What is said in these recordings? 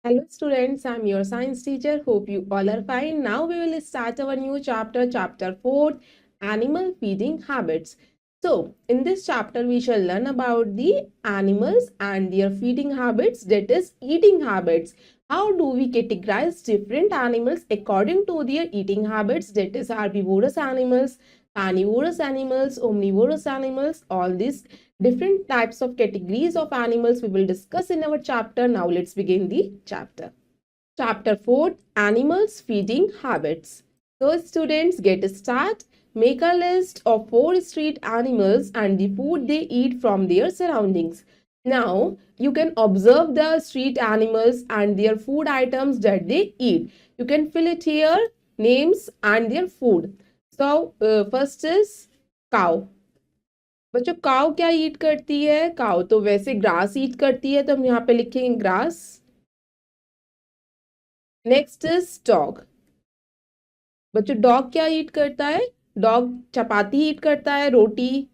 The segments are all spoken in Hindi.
Hello students, I'm your science teacher. Hope you all are fine. Now we will start our new chapter, chapter 4, animal feeding habits. So in this chapter we shall learn about the animals and their feeding habits, that is eating habits. How do we categorize different animals according to their eating habits, that is herbivorous animals, carnivorous animals, omnivorous animals, all these different types of categories of animals we will discuss in our chapter. Now let's begin the chapter. Chapter 4, Animals Feeding Habits. So students, get start. Make a list of 4 street animals and the food they eat from their surroundings. Now you can observe the street animals and their food items that they eat. You can fill it here, names and their food. So first is cow. बच्चों काव क्या ईट करती है? काव तो वैसे ग्रास ईट करती है, तो हम यहाँ पे लिखेंगे ग्रास. Next is dog. बच्चों डॉग क्या ईट करता है? डॉग चपाती ईट करता है, रोटी.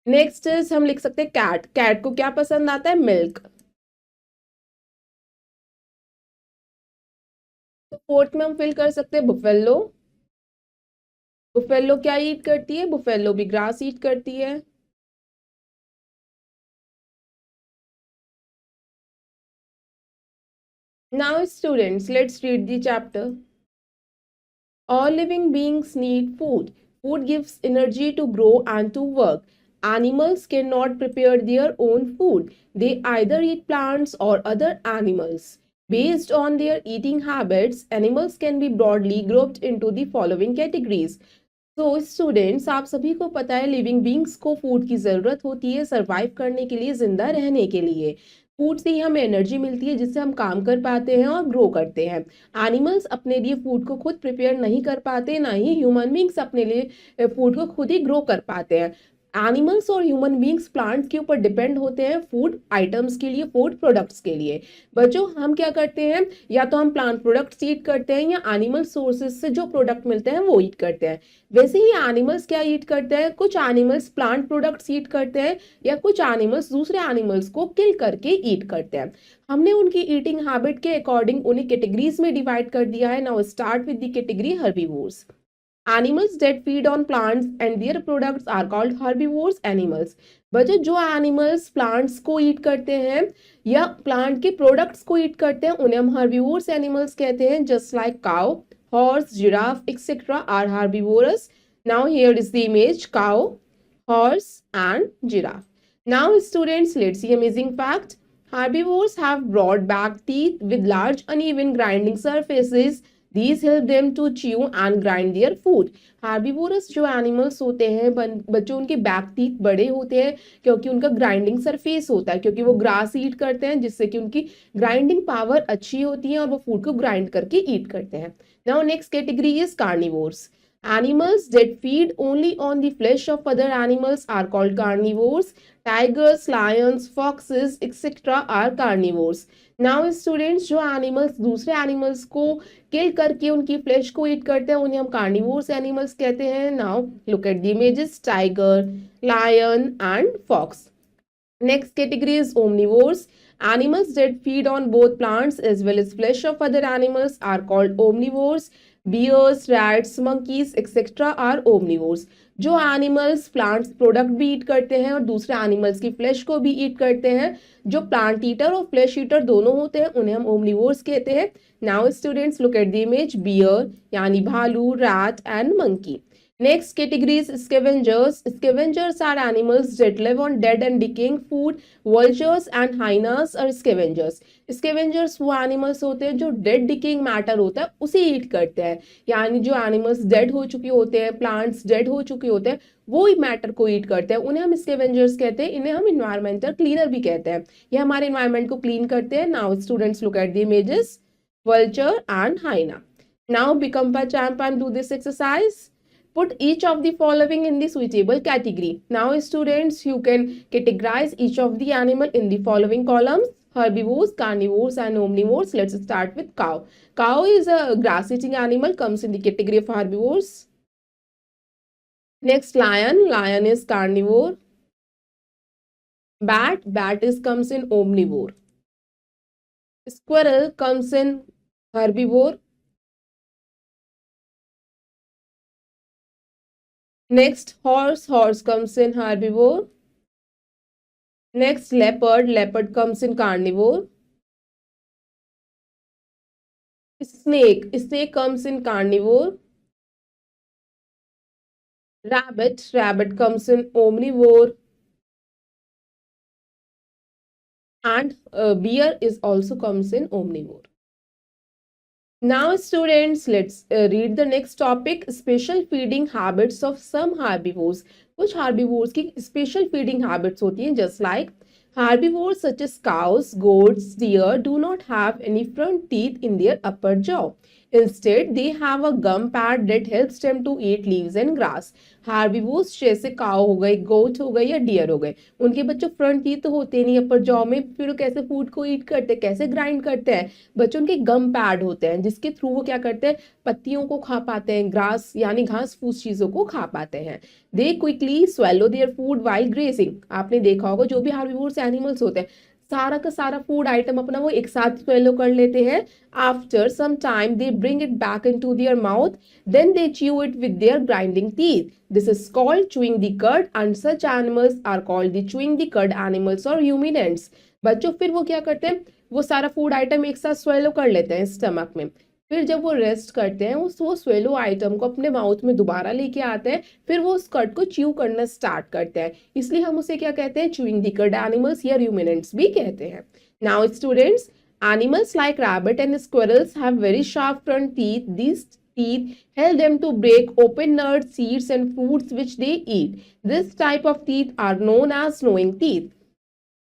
नेक्स्ट इज हम लिख सकते हैं कैट. कैट को क्या पसंद आता है? मिल्क. तो फोर्थ में हम फिल कर सकते हैं बुफेलो. बुफेलो क्या ईट करती है? बुफेलो भी ग्रास ईट करती है. Now students, let's read the chapter. All living beings need food. Food gives energy to grow and to work. Animals cannot prepare their own food. They either eat plants or other animals. Based on their eating habits, animals can be broadly grouped into the following categories. तो स्टूडेंट्स, आप सभी को पता है लिविंग बींग्स को फूड की ज़रूरत होती है सर्वाइव करने के लिए, जिंदा रहने के लिए. फूड से ही हमें एनर्जी मिलती है जिससे हम काम कर पाते हैं और ग्रो करते हैं. एनिमल्स अपने लिए फूड को खुद प्रिपेयर नहीं कर पाते, ना ही ह्यूमन बींग्स अपने लिए फूड को खुद ही ग्रो कर पाते हैं. एनिमल्स और ह्यूमन बींग्स प्लांट्स के ऊपर डिपेंड होते हैं फूड आइटम्स के लिए, फूड प्रोडक्ट्स के लिए. बच्चों हम क्या करते हैं? या तो हम प्लांट प्रोडक्ट्स ईट करते हैं या एनिमल सोर्सेज से जो प्रोडक्ट मिलते हैं वो ईट करते हैं. वैसे ही एनिमल्स क्या ईट करते हैं? कुछ एनिमल्स प्लांट प्रोडक्ट्स ईट करते हैं या कुछ एनिमल्स दूसरे एनिमल्स को किल करके ईट करते हैं. हमने उनकी ईटिंग हैबिट के अकॉर्डिंग उन्हें कैटेगरीज में डिवाइड कर दिया है. Now start with the category herbivores. Animals that feed on plants and their products are called herbivores animals. बच्चों जो एनिमल्स प्लांट्स को ईट करते हैं या प्लांट के प्रोडक्ट्स को ईट करते हैं उन्हें हम हर्बीवोर्स एनिमल्स कहते हैं. Just like cow, horse, giraffe, etc. are herbivorous. Now here is the image: cow, horse and giraffe. Now students, let's see amazing fact. Herbivores have broad back teeth with large uneven grinding surfaces. These help them to chew and grind their food. Herbivorous जो एनिमल्स होते हैं बच्चों, उनके बैक टीथ बड़े होते हैं क्योंकि उनका ग्राइंडिंग सरफेस होता है, क्योंकि वो ग्रास ईट करते हैं जिससे कि उनकी ग्राइंडिंग पावर अच्छी होती है और वो फूड को ग्राइंड करके ईट करते हैं. Now next category is carnivores. Animals that feed only on the flesh of other animals are called carnivores. Tigers, lions, foxes, etc. are carnivores. Now students, जो एनिमल्स दूसरे एनिमल्स को किल करके उनकी फ्लेश को ईट करते हैं उन्हें हम कार्निवोर्स एनिमल्स कहते हैं. Now look at the images: tiger, lion and fox. Next category is omnivores. Animals that feed on both plants as well as flesh of other animals are called omnivores. Bears, rats, monkeys, etc. are omnivores. जो एनिमल्स प्लांट्स प्रोडक्ट भी ईट करते हैं और दूसरे एनिमल्स की फ्लेश को भी ईट करते हैं, जो प्लांट ईटर और फ्लेश ईटर दोनों होते हैं, उन्हें हम ओमनिवोर्स कहते हैं. Now students look at the image: bear यानी भालू, rat and monkey. Next category is scavengers. Scavengers are animals that live on dead and decaying food. Vultures and hyenas are scavengers. Scavengers वो एनिमल्स होते हैं जो डेड डिकेइंग मैटर होता है उसे ईट करते हैं. यानी जो एनिमल्स डेड हो चुके होते हैं, प्लांट्स डेड हो चुके होते हैं, वो मैटर को ईट करते हैं, उन्हें हम स्केवेंजर्स कहते हैं. इन्हें हम इन्वायरमेंटल क्लीनर भी कहते हैं. ये हमारे इन्वायरमेंट को क्लीन करते हैं. Now students look at the images: vulture and hyena. Now become a champ and do this exercise. Put each of the following in the suitable category. Now students, you can categorize each of the animal in the following columns: herbivores, carnivores and omnivores. Let's start with cow. Cow is a grass eating animal, comes in the category of herbivores. Next, lion. Lion is carnivore. Bat is comes in omnivore. Squirrel comes in herbivore. Next, horse comes in herbivore. Next, leopard comes in carnivore. Snake comes in carnivore. Rabbit comes in omnivore. And bear is also comes in omnivore. Now students, let's read the next topic, special feeding habits of some herbivores. कुछ herbivores की special feeding habits होती हैं, just like herbivores such as cows, goats, deer do not have any front teeth in their upper jaw. Instead, they have a gum pad that helps them to eat leaves and grass. हार्बिवोर्स जैसे काव हो गए, गोट हो गए या डियर हो गए, उनके बच्चों फ्रंट टीथ तो होते नहीं अपर जॉ में, फिर वो कैसे फूड को ईट करते हैं, कैसे ग्राइंड करते हैं, बच्चों उनके गम पैड होते हैं जिसके थ्रू वो क्या करते हैं, पत्तियों को खा पाते हैं, ग्रास यानी घास फूस चीजों को खा पाते हैं. दे quickly swallow their food while grazing. आपने देखा होगा जो भी हार्बिवोर्स एनिमल्स होते हैं सारा का सारा फूड आइटम अपना वो एक साथ स्वेलो कर लेते हैं. After some time they bring it back into their mouth, then they chew it with their grinding teeth. This is called chewing the cud and such animals are called the chewing the cud animals or ruminants. बच्चों फिर वो क्या करते हैं, वो सारा फूड आइटम एक साथ स्वेलो कर लेते हैं स्टमक में. फिर जब वो रेस्ट करते हैं वो स्वेलो आइटम को अपने माउथ में दोबारा लेके आते हैं, फिर वो उस कट को च्यू करना स्टार्ट करते हैं, इसलिए हम उसे क्या कहते हैं, च्यूइंग द कड एनिमल्स या रूमिनेंट्स भी कहते हैं. Now students, animals like rabbit and squirrels have very sharp front teeth. These teeth help them to break open nuts, seeds and fruits which they eat. This type of teeth are known as gnawing teeth.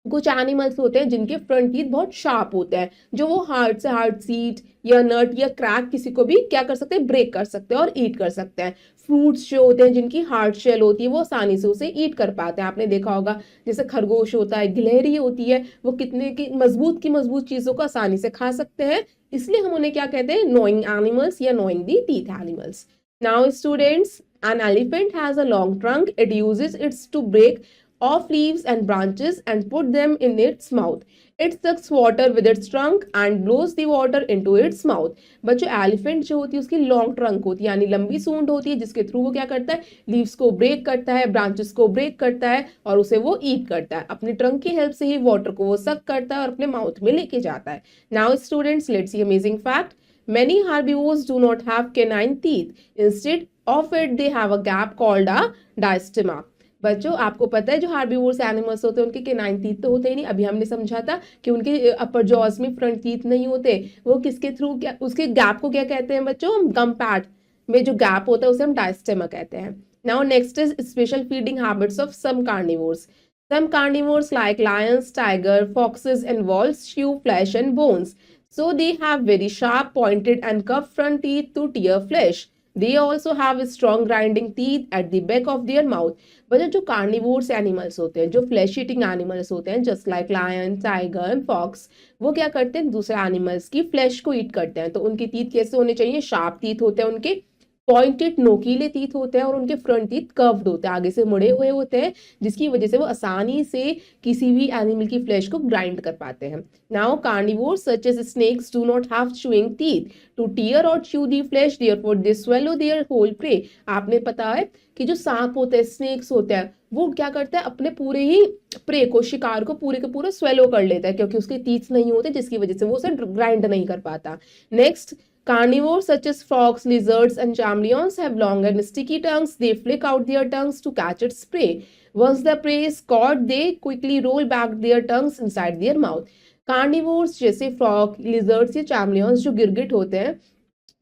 कुछ एनिमल्स होते हैं जिनके फ्रंट टीथ बहुत शार्प होते हैं, जो वो हार्ड से हार्ड सीड या नट या क्रैक किसी को भी क्या कर सकते हैं, ब्रेक कर सकते हैं और ईट कर सकते हैं. फ्रूट्स जो होते हैं जिनकी हार्ड शेल होती है वो आसानी से उसे ईट कर पाते हैं. आपने देखा होगा जैसे खरगोश होता है, गिलहरी होती है, वो कितने की मजबूत चीजों को आसानी से खा सकते हैं, इसलिए हम उन्हें क्या कहते हैं, नोइंग एनिमल्स या knowing the teeth animals. Now students, an elephant has a long trunk. It uses it to break off leaves and branches and put them in its mouth. It sucks water with its trunk and blows the water into its mouth. बच्चों एलिफेंट जो होती है उसकी लॉन्ग ट्रंक होती है यानी लंबी सूंड होती है जिसके थ्रू वो क्या करता है, लीव्स को ब्रेक करता है, ब्रांचेस को ब्रेक करता है और उसे वो ईट करता है. अपनी ट्रंक की हेल्प से ही वाटर को वो सक करता है और अपने माउथ में लेके जाता है. Now students, let's see amazing fact. Many herbivores do not have canine teeth. Instead of it, they have a gap called a diastema. बच्चों आपको पता है जो हार्बिवोर्स एनिमल्स होते हैं उनके केनाइन टीथ तो होते ही नहीं, अभी हमने समझा था कि उनके अपर जॉज में फ्रंट टीथ नहीं होते, वो किसके थ्रू, क्या उसके गैप को क्या कहते हैं बच्चों, गम पैड में जो गैप होता है उसे हम डायस्टेमा कहते हैं. Now next is special feeding habits of some carnivores. Some carnivores like lions, tiger, foxes and wolves chew flesh and bones. So they have very sharp, pointed and curved front teeth to tear flesh. They also have strong grinding teeth at the back of their mouth. बच्चों जो कार्निवोर्स एनिमल्स होते हैं, जो फ्लैश ईटिंग एनिमल्स होते हैं, just like lion, tiger and fox, वो क्या करते हैं, दूसरे एनिमल्स की फ्लैश को ईट करते हैं. तो उनके टीथ कैसे होने चाहिए, शार्प टीथ होते हैं, उनके पॉइंटेड नोकीले टीथ होते हैं और उनके फ्रंट टीथ कर्व्ड होते हैं, आगे से मुड़े हुए होते हैं, जिसकी वजह से वो आसानी से किसी भी एनिमल की फ्लैश को ग्राइंड कर पाते हैं. Now carnivores such as snakes do not have chewing teeth to tear और chew the flesh, therefore they swallow their whole prey. आपने पता है कि जो सांप होते हैं, स्नेक्स होते हैं, वो क्या करता है, अपने पूरे ही प्रे को, शिकार को पूरे के पूरे स्वेलो कर लेता है क्योंकि उसके टीथ नहीं होते, जिसकी वजह से वो उसे ग्राइंड नहीं कर पाता. Next, carnivores such as frogs, lizards, and chameleons have long and sticky tongues. They flick out their tongues to catch its prey. Once the prey is caught, they quickly roll back their tongues inside their mouth. Carnivores जैसे frog, lizards या chameleons जो गिरगिट होते हैं,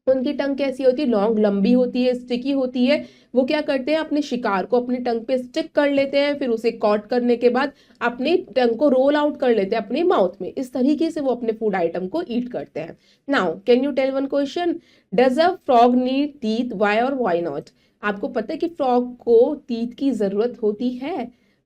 उनकी टंग कैसी होती है, लॉन्ग, लंबी होती है, स्टिकी होती है. वो क्या करते हैं, अपने शिकार को अपनी टंग पे स्टिक कर लेते हैं, फिर उसे कॉट करने के बाद अपनी टंग को रोल आउट कर लेते हैं अपने माउथ में. इस तरीके से वो अपने फूड आइटम को ईट करते हैं. Now can you tell one question, does a frog need teeth, why और व्हाई नॉट. आपको पता है कि फ्रॉग को टीथ की जरूरत होती है,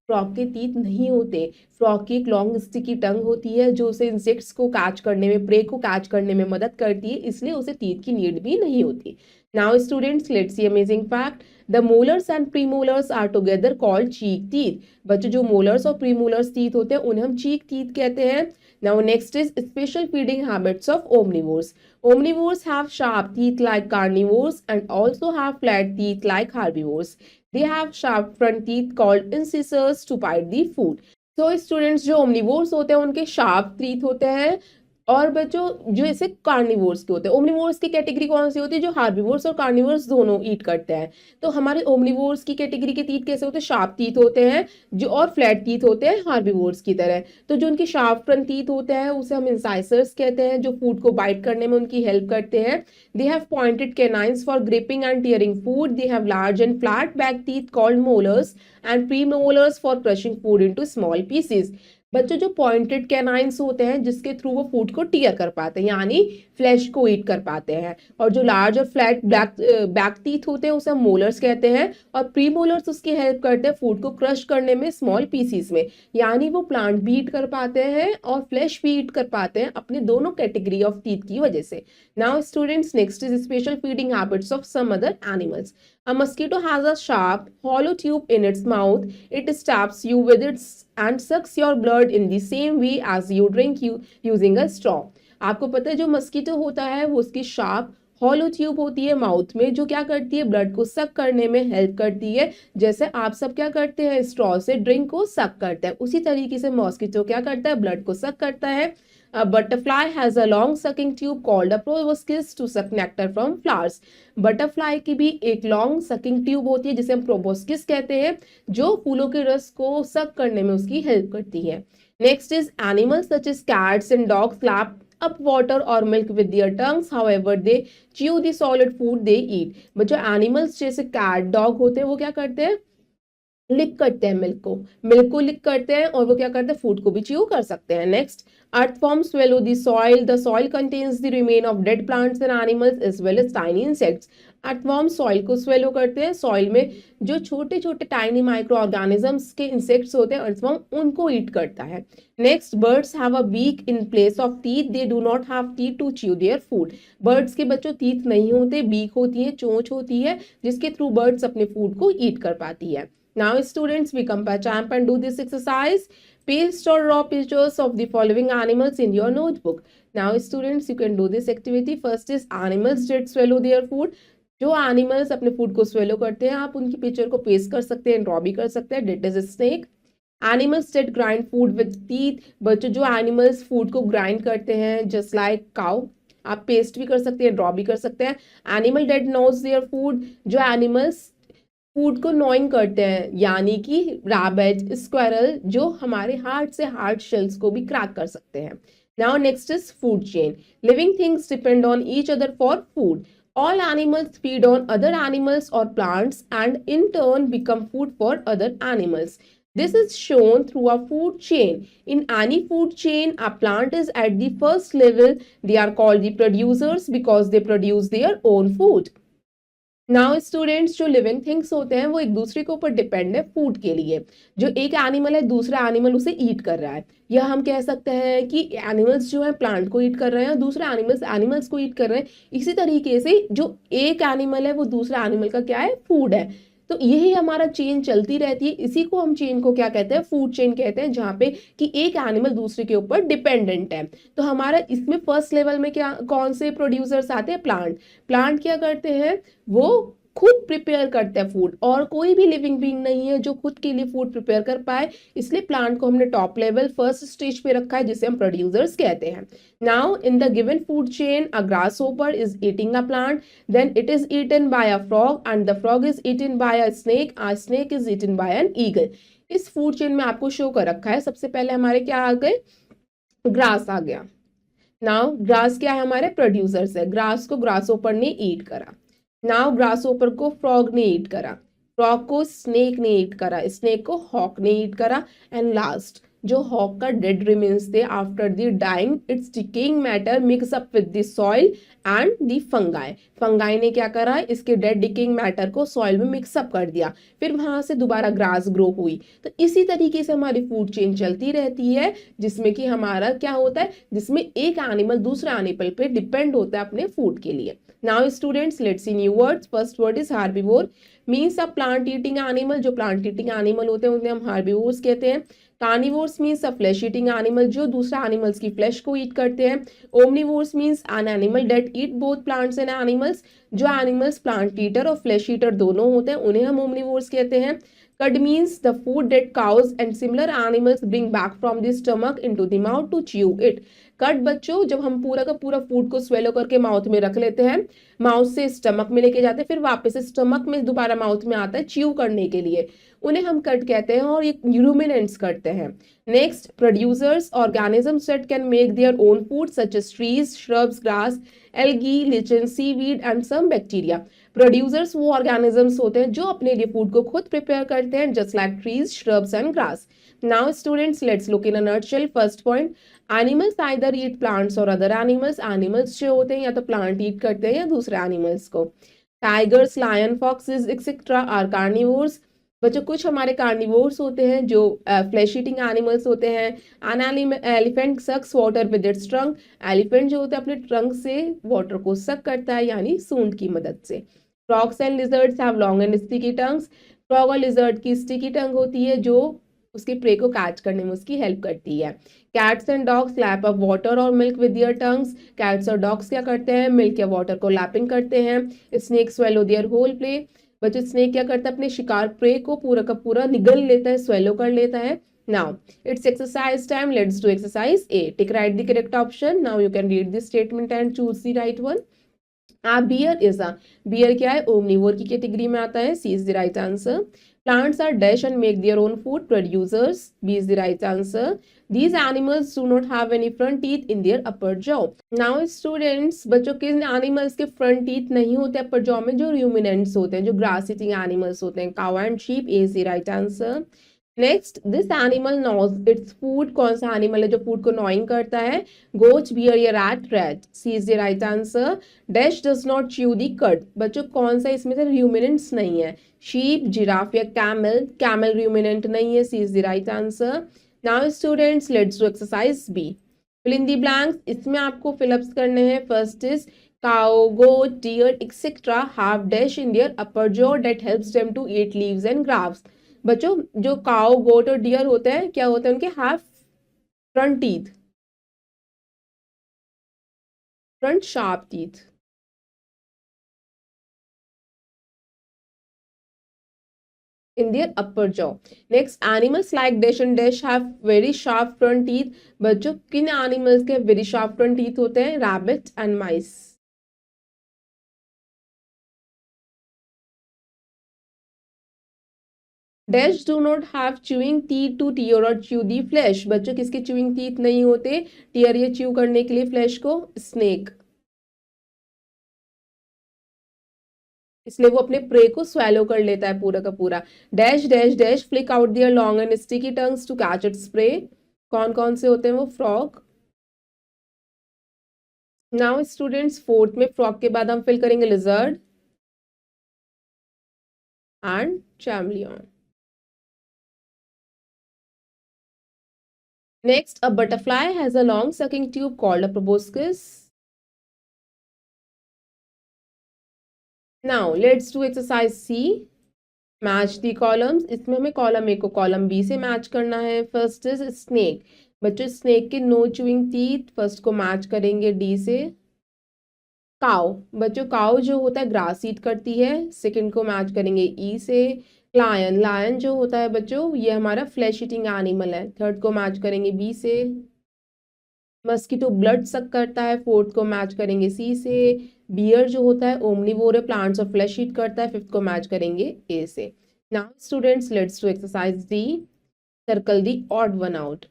फ्रॉग के टीथ नहीं होते. फ्रॉग की एक लॉन्ग स्टिकी टंग होती है जो उसे इंसेक्ट्स को कैच करने में, प्रे को कैच करने में मदद करती है, इसलिए उसे टीथ की नीड भी नहीं होती. Now students, let's see amazing fact. The molars and premolars are together called cheek teeth. बच्चों जो मोलर्स और प्रीमोलर्स टीथ होते हैं उन्हें हम चीक टीथ कहते हैं. Now next is special feeding habits of omnivores. Omnivores have sharp teeth like carnivores and also have flat teeth like herbivores. They have sharp front teeth called incisors to bite the food. तो स्टूडेंट्स जो ओमनिवोर्स होते हैं उनके शार्प टीथ होते हैं, और बच्चों जो ऐसे कार्निवोर्स के होते हैं, ओमनिवोर्स की कैटेगरी कौन सी होती है, जो हार्बिवोर्स और कार्निवोर्स दोनों ईट करते हैं। तो हमारे ओमनिवोर्स की कैटेगरी के टीथ कैसे होते हैं, शार्प टीथ होते हैं जो, और फ्लैट टीथ होते हैं हार्बिवोर्स की तरह। तो जो उनके शार्प फ्रंट टीथ होते हैं उसे हम इंसाइसर्स कहते हैं, जो फूड को बाइट करने में उनकी हेल्प करते हैं। They have pointed canines for gripping and tearing food. They have large and flat back teeth called molars and premolars for crushing food into small pieces. बच्चों जो पॉइंटेड कैनाइन्स होते हैं जिसके थ्रू वो फूड को टीयर कर पाते हैं, यानी फ्लैश को ईट कर पाते हैं, और जो लार्ज और फ्लैट बैक टीथ होते हैं उसे हम मोलर्स कहते हैं, और प्री मोलर्स उसकी हेल्प करते हैं फूड को क्रश करने में स्मॉल पीसीज में, यानी वो प्लांट भी ईट कर पाते हैं और फ्लैश भी ईट कर पाते हैं अपने दोनों कैटेगरी ऑफ टीथ की वजह से। Now students, next is special feeding habits of some other animals. A mosquito has a sharp, hollow tube in its mouth. It stabs you with its and sucks your blood in the same way as you drink using a straw. आपको पता है जो मस्कीटो होता है वो उसकी शार्प हॉलो ट्यूब होती है माउथ में, जो क्या करती है, ब्लड को सक करने में हेल्प करती है। जैसे आप सब क्या करते हैं, स्ट्रॉ से ड्रिंक को सक करते हैं, उसी तरीके से मॉस्किटो क्या करता है, ब्लड को सक करता है। A butterfly has a long sucking tube called a proboscis to suck nectar from flowers. Butterfly की भी एक लॉन्ग सकिंग ट्यूब होती है जिसे हम प्रोबोस्किस कहते हैं, जो फूलों के रस को सक करने में उसकी हेल्प करती है। Next is animals such as cats and dogs lap up water or milk with their tongues, however they chew the solid food they eat. बच्चों एनिमल्स जैसे कैट डॉग होते हैं वो क्या करते हैं, लिक करते हैं मिल्क को लिक करते हैं, और वो क्या करते हैं, फूड को भी च्यू कर सकते हैं। Next, earthworms swallow the soil. The soil contains the remain of dead plants and animals as well as tiny insects. earthworms soil को swallow करते हैं, soil में जो छोटे छोटे tiny माइक्रो ऑर्गेनिजम्स के इंसेक्ट्स होते हैं earthworm उनको ईट करता है। Next, birds have a beak in place of teeth. They do not have teeth to chew their food. birds के बच्चों teeth नहीं होते, beak होती है, चोंच होती है, जिसके थ्रू birds अपने फूड को ईट कर पाती है। Now students, become a champ and do this exercise. Paste or draw pictures of the following animals in your notebook. Now students, you can do this activity. First is animals that swallow their food. जो एनिमल्स अपने फूड को स्वेलो करते हैं आप उनकी पिक्चर को पेस्ट कर सकते हैं, ड्रॉ भी कर सकते हैं। That is snake. Animals that grind food with teeth. बच्चों जो एनिमल्स फूड को ग्राइंड करते हैं जस्ट लाइक काउ, आप पेस्ट भी कर सकते हैं, ड्रॉ भी कर सकते हैं। Animal that gnaws their food. जो एनिमल्स फूड को नॉइंग करते हैं, यानी कि रैबिट, स्क्वायरल, जो हमारे हार्ट से हार्ड शेल्स को भी क्रैक कर सकते हैं। Now next is food chain. Living things depend on each other for food. All animals feed on other animals or plants and in turn become food for other animals. This is shown through a food chain. In any food chain, a plant is at the first level. They are called the producers because they produce their own food. Now students, जो लिविंग थिंग्स होते हैं वो एक दूसरे के ऊपर डिपेंड है फूड के लिए। जो एक एनिमल है दूसरा एनिमल उसे ईट कर रहा है, या हम कह सकते हैं कि एनिमल्स जो है प्लांट को ईट कर रहे हैं और दूसरे एनिमल्स को ईट कर रहे हैं। इसी तरीके से जो एक एनिमल है वो दूसरा एनिमल का क्या है, फूड है। तो यही हमारा चेन चलती रहती है, इसी को हम चेन को क्या कहते हैं, फूड चेन कहते हैं, जहाँ पे कि एक एनिमल दूसरे के ऊपर डिपेंडेंट है। तो हमारा इसमें फर्स्ट लेवल में क्या कौन से प्रोड्यूसर्स आते हैं, प्लांट क्या करते हैं, वो खुद प्रिपेयर करते हैं फूड, और कोई भी लिविंग बीइंग नहीं है जो खुद के लिए फूड प्रिपेयर कर पाए, इसलिए प्लांट को हमने टॉप लेवल फर्स्ट स्टेज पे रखा है जिसे हम प्रोड्यूसर्स कहते हैं। Now in the given food chain, a grasshopper is eating a plant, then it is eaten by a frog and the frog is eaten by a snake is eaten by an eagle. इस फूड चेन में आपको शो कर रखा है, सबसे पहले हमारे क्या आ गए, ग्रास आ गया। नाउ ग्रास क्या है, हमारे प्रोड्यूसर्स है, ग्रास को ग्रासहोपर ने ईट करा। नाउ ग्रासहोपर को फ्रॉग ने ईट करा, फ्रॉग को स्नेक ने ईट करा, स्नेक को हॉक ने ईट करा, एंड लास्ट जो हॉक का डेड रिमेन्स थे after the dying, it's decaying matter mix up with the soil and the fungi ने क्या करा, इसके डेड डिकेइंग मैटर को सॉइल में मिक्सअप कर दिया, फिर वहां से दोबारा ग्रास ग्रो हुई। तो इसी तरीके से हमारी फूड चेन चलती रहती है, जिसमें कि हमारा क्या होता है, जिसमें एक एनिमल दूसरे एनिमल पे डिपेंड होता है अपने फूड के लिए। Now students, let's see new words. First word is herbivore, means a plant eating animal. जो plant eating animal होते हैं उन्हें हम herbivores कहते हैं। Carnivores means a flesh eating animal, जो दूसरा एनिमल्स की फ्लैश को ईट करते हैं। Omnivores means an animal that eat both plants and animals, जो एनिमल्स प्लांट ईटर और फ्लैश ईटर दोनों होते हैं उन्हें हम ओमनिवोर्स कहते हैं। Cud means the food that cows and similar animals bring back from the stomach into the mouth to chew it. Cut बच्चों जब हम पूरा का पूरा फूड को स्वेलो करके माउथ में रख लेते हैं, माउथ से स्टमक में लेके जाते हैं, फिर वापस स्टमक में दोबारा माउथ में आता है च्यू करने के लिए, उन्हें हम कट कहते हैं और ये यूरुमिनेंट्स करते हैं। Next, producers organisms that can make their own food such as trees, shrubs, grass, algae, lichen, seaweed and some bacteria. Producers वो ऑर्गेनिजम्स होते हैं जो अपने लिए फूड को खुद प्रिपेयर करते हैं, just like trees, shrubs and grass. Now students, let's look in a nutshell. First point, animals either eat plants और अदर एनिमल्स। एनिमल्स जो होते हैं या तो प्लांट ईट करते हैं या दूसरे एनिमल्स को। Tigers, lion, foxes etcetera are carnivores. बच्चों कुछ हमारे कार्निवोर्स होते हैं जो फ्लैश ईटिंग एनिमल्स होते हैं। An elephant sucks water with its trunk. Elephant जो होता है अपने ट्रंक से वाटर को सक करता है यानी सूंड की मदद से। Frogs and lizards have long and sticky tongues. Frog और लिजर्ड की स्टिकी टंग होती है जो उसके प्रे को कैच करने में उसकी हेल्प करती है। Cats and dogs lap up water और milk with their tongues. Cats और डॉग्स क्या करते हैं, मिल्क या वाटर को लैपिंग करते हैं। Snake swallow their whole prey. बच्चों स्नेक क्या करता है, अपने शिकार प्रे को पूरा का पूरा निगल लेता है, स्वेलो कर लेता है। Now it's exercise time, let's do exercise A. Tick right the correct option. Now you can read this statement and choose the right one. Bear is a, bear क्या है, ओमनिवोर की कैटेगरी में आता है। C is the right answer. Plants are dash and make their own food. Producers, B is the right answer. These animals do not have any front teeth in their upper jaw. Now students, बच्चों किन animals के front teeth नहीं होते upper jaw में, जो ruminants होते हैं, जो grass eating animals होते हैं। Cow and sheep, A is the right answer. Next, this animal gnaws its food. कौन सा एनिमल है जो फूड को नॉइंग करता है, गोच, बियर या rat, rat. C is the right answer. Dash does not chew the cud. बच्चों कौन सा इसमें से रूमिनेंट्स नहीं है, शीप, जिराफ या कैमल। कैमल रूमिनेंट नहीं है। C is the right answer. Now students, let's do exercise B. Fill in the blanks. इसमें आपको फिलअप्स करने हैं। First is cow, goat, deer, etc. have dash in their upper jaw that helps them to eat leaves and grass. बच्चों जो काउ, गोट और डियर होते हैं क्या होते हैं, उनके have front teeth, front sharp teeth. In their upper jaw. Next, animals like dash and dash have very sharp front teeth. बच्चों किन animals के very sharp front teeth होते हैं, rabbit and mice. Dash do not have chewing teeth to tear or chew the flesh. बच्चों किसके chewing teeth नहीं होते tear या chew करने के लिए flesh को, snake. इसलिए वो अपने प्रे को स्वेलो कर लेता है पूरा का पूरा। Dash dash dash flick out their long and sticky tongues to catch its prey. कौन कौन से होते हैं वो, फ्रॉग। नाउ स्टूडेंट्स, फोर्थ में फ्रॉग के बाद हम फिल करेंगे lizard and chameleon. Next, a butterfly has a long sucking tube called a proboscis. Now let's do exercise C, match the columns. इसमें हमें कॉलम ए को कॉलम बी से मैच करना है। First is snake. बच्चों स्नेक के नो चूइंग टीथ, फर्स्ट को मैच करेंगे डी से। काउ, बच्चों काउ जो होता है ग्रास ईट करती है, सेकंड को मैच करेंगे ई से। लायन, लायन जो होता है बच्चों ये हमारा फ्लैश ईटिंग एनिमल है, थर्ड को मैच करेंगे बी से। मस्कीटो ब्लड सक करता है, फोर्थ को मैच करेंगे सी से। बियर जो होता है ओमनिवोर है, प्लांट्स और फ्लैश ईट करता है, फिफ्थ को मैच करेंगे ए से। Now students, let's do exercise D, circle the odd one out.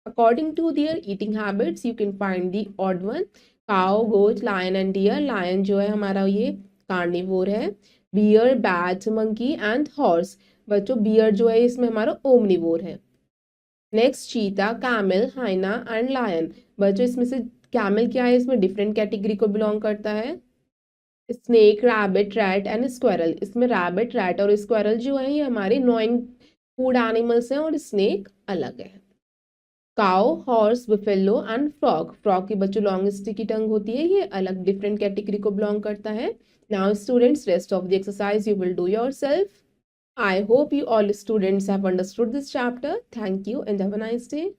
According to their eating habits you can find the odd one. Cow, goat, lion and deer. Lion जो है हमारा ये कार्निवोर है। Bear, bat, monkey and horse. बच्चों बियर जो है इसमें हमारा ओमनिवोर है। नेक्स्ट, चीता, कैमल, हाइना एंड लायन। बच्चों इसमें से कैमल क्या है, इसमें डिफरेंट कैटेगरी को बिलोंग करता है। Snake, rabbit, rat and squirrel. इसमें रैबिट, रैट और स्क्वायरल जो है ये हमारे नॉइंग फूड एनिमल्स हैं और स्नेक अलग है। Cow, horse, buffalo and frog. Frog की बच्चों लॉन्ग स्टिकी टंग होती है, ये अलग डिफरेंट कैटेगरी को बिलोंग करता है। Now students, rest of the exercise you will do yourself. I hope you all students have understood this chapter. Thank you and have a nice day.